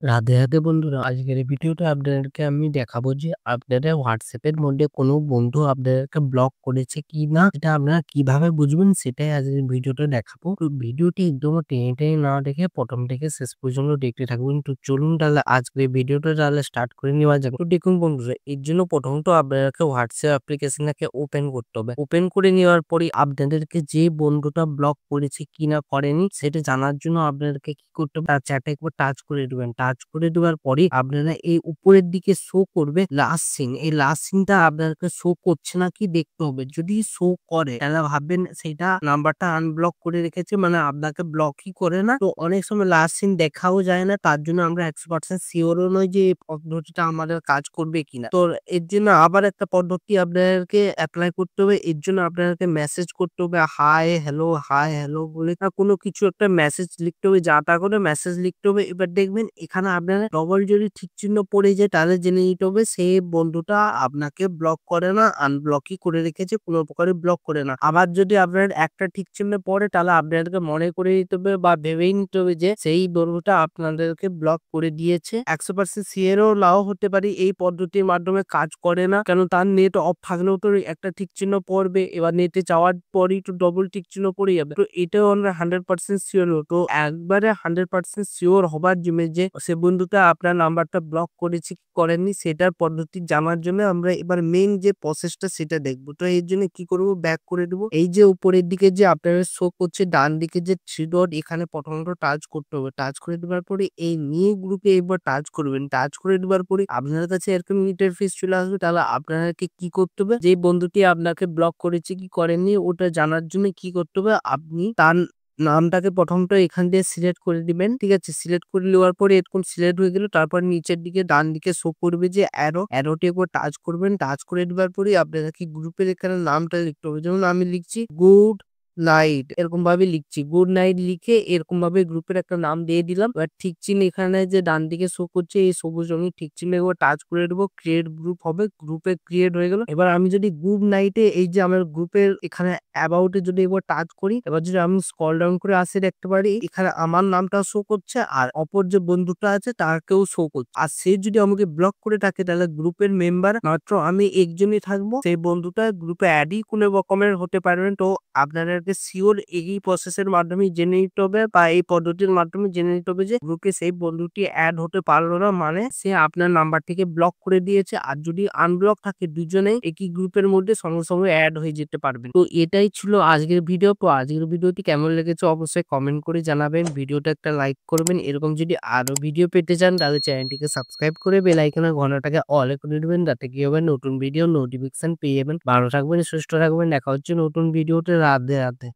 রাধে রাধে বন্ধুরা, আজকের এই ভিডিওটা আপনাদেরকে আমি দেখাবো যে আপনাদের WhatsApp এর মধ্যে কোনো বন্ধু আপনাদেরকে ব্লক করেছে কিনা সেটা আপনারা কিভাবে বুঝবেন সেটাই আজকের ভিডিওটা দেখাবো। তো ভিডিওটি একদম টেনে টেনে না দেখে প্রথম থেকে শেষ পর্যন্ত দেখতে থাকবেন। তো চলুন তাহলে আজকের এই ভিডিওটা তাহলে স্টার্ট করে নেওয়া যাক। তো দেখুন বন্ধুরা, এর জন্য প্রথমত আপনাদেরকে WhatsApp অ্যাপ্লিকেশনটাকে ওপেন করতে হবে। ওপেন করে নেওয়ার পরে আপনাদেরকে যে বন্ধুটা ব্লক করেছে কিনা করেনি সেটা জানার জন্য আপনাদেরকে কি করতে হবে, তার চ্যাটে একবার টাচ করে দিবেন। টাচ করে দেওয়ার পরে আপনারা এই উপরের দিকে শো করবে লাস্ট সিন। এই লাস্ট সিনটা আপনাদেরকে শো করছে নাকি দেখতে হবে। যদি শো করে তাহলে ভাববেন সেইটা নাম্বারটা আনব্লক করে রেখেছে, মানে আপনাকে ব্লকই করে না। তো অনেক সময় লাস্ট সিন দেখাও যায় না, তার জন্য আমরা 100% সিওরও নই যে এই পদ্ধতিটা আমাদের কাজ করবে কিনা। তো এর জন্য আবার একটা পদ্ধতি আপনাদেরকে এপ্লাই করতে হবে। এর জন্য আপনাদেরকে মেসেজ করতে হবে হাই হ্যালো বলে কোনো কিছু একটা মেসেজ লিখতে হবে, যা তা করে মেসেজ লিখতে হবে। এবার দেখবেন এখানে আপনারা ডবল যদি ঠিক চিহ্ন পড়ে যায় তাহলে জেনে নিতে হবে সেই বন্ধুটা আপনাকে ব্লক করে না, আনব্লকই করে রেখেছে, কোনো প্রকারে ব্লক করে না। আবার যদি আপনার একটা ঠিক চিহ্ন পড়ে তাহলে আপনাদেরকে মনে করে নিতে হবে বা ভেবেই নিতে হবে যে সেই বন্ধুটা আপনাদেরকে ব্লক করে দিয়েছে। 100% সিওরও নাও হতে পারে এই পদ্ধতির মাধ্যমে কাজ করে না, কারণ তার নেট অফ থাকলেও তো একটা ঠিক চিহ্ন পড়বে। এবার নেটে যাওয়ার পরই তো ডবল টিক চিহ্ন পড়ে যাবে। তো এটাও আমরা 100% সিওর। তো একবারে 100% সিওর হবার জন্য যে সে বন্ধুটা আপনার নাম্বারটা ব্লক করেছে কি করেননি সেটার পদ্ধতি জানার জন্য আমরা এবার মেইন যে প্রসেসটা সেটা দেখবো। তো এর জন্য কি করবো, ব্যাক করে দেবো। এই যে উপরের দিকে যে আপনার শো করছে ডান দিকে যে থ্রি ডট, এখানে প্রথমত টাচ করতে হবে। টাচ করে দেওয়ার পরে এই নিউ গ্রুপে এবার টাচ করবেন। টাচ করে দেওয়ার পরে আপনার কাছে এরকম ইন্টারফেস চলে আসবে। তাহলে আপনাকে কি করতে হবে, যে বন্ধুটি আপনাকে ব্লক করেছে কি করেননি ওটা জানার জন্য কি করতে হবে, আপনি তার নামটাকে প্রথমত এখান দিয়ে সিলেক্ট করে দিবেন। ঠিক আছে, সিলেক্ট করে নেওয়ার পরে এরকম সিলেক্ট হয়ে গেল। তারপর নিচের দিকে ডান দিকে শো করবে যে অ্যারোটি একবার টাচ করবেন। টাচ করে দেওয়ার পরে আপনাকে গ্রুপের এখানে নামটা লিখতে হবে। যেমন আমি লিখছি গুড নাইট, এরকম ভাবে লিখছি গুড নাইট, লিখে এরকম ভাবে গ্রুপের একটা নাম দিয়ে দিলাম। এবার ঠিক চিহ্ন এখানে যে ডান দিকে শো করছে এই সবুজ রঙের ঠিক চিহ্ন একবার টাচ করে দেবো, ক্রিয়েট গ্রুপ হবে। গ্রুপে ক্রিয়েট হয়ে গেল। এবার আমি যদি গুড নাইটে এই যে আমার গ্রুপের এখানে অ্যাবাউটে যদি একবার টাচ করি, এবার যদি আমি স্ক্রল ডাউন করে আসি দেখতে পারি এখানে আমার নামটা শো করছে আর অপর যে বন্ধুটা আছে তাকেও শো করছে। আর সে যদি আমাকে ব্লক করে থাকে তাহলে গ্রুপের মেম্বার মাত্র আমি একজনই থাকবো, সেই বন্ধুটা গ্রুপে অ্যাডই কোনো রকমের হতে পারবেন। তো আপনাদেরকে সিওর এই প্রসেসের মাধ্যমে জেনে নিতে হবে বা এই পদ্ধতির মাধ্যমে জেনে নিতে হবে যে গ্রুপে সেই বন্ধুটি অ্যাড হতে পারলো না, মানে সে আপনার নাম্বার থেকে ব্লক করে দিয়েছে। আর যদি আনব্লক থাকে দুজনেই একই গ্রুপের মধ্যে সঙ্গে সঙ্গে অ্যাড হয়ে যেতে পারবেন। তো এটাই ছিল আজকের ভিডিও। তো আজকের ভিডিওটি কেমন লেগেছে অবশ্যই কমেন্ট করে জানাবেন। ভিডিওটা একটা লাইক করবেন। এরকম যদি আরো ভিডিও পেতে চান তাহলে চ্যানেলটিকে সাবস্ক্রাইব করে বেল আইকনের ঘন্টাটাকে অল করে দিবেন, যাতে কি হবে নতুন ভিডিও নোটিফিকেশন পেয়ে যাবেন। ভালো থাকবেন, সুস্থ থাকবেন। দেখা হচ্ছে নতুন ভিডিওতে। রাধে রাধে।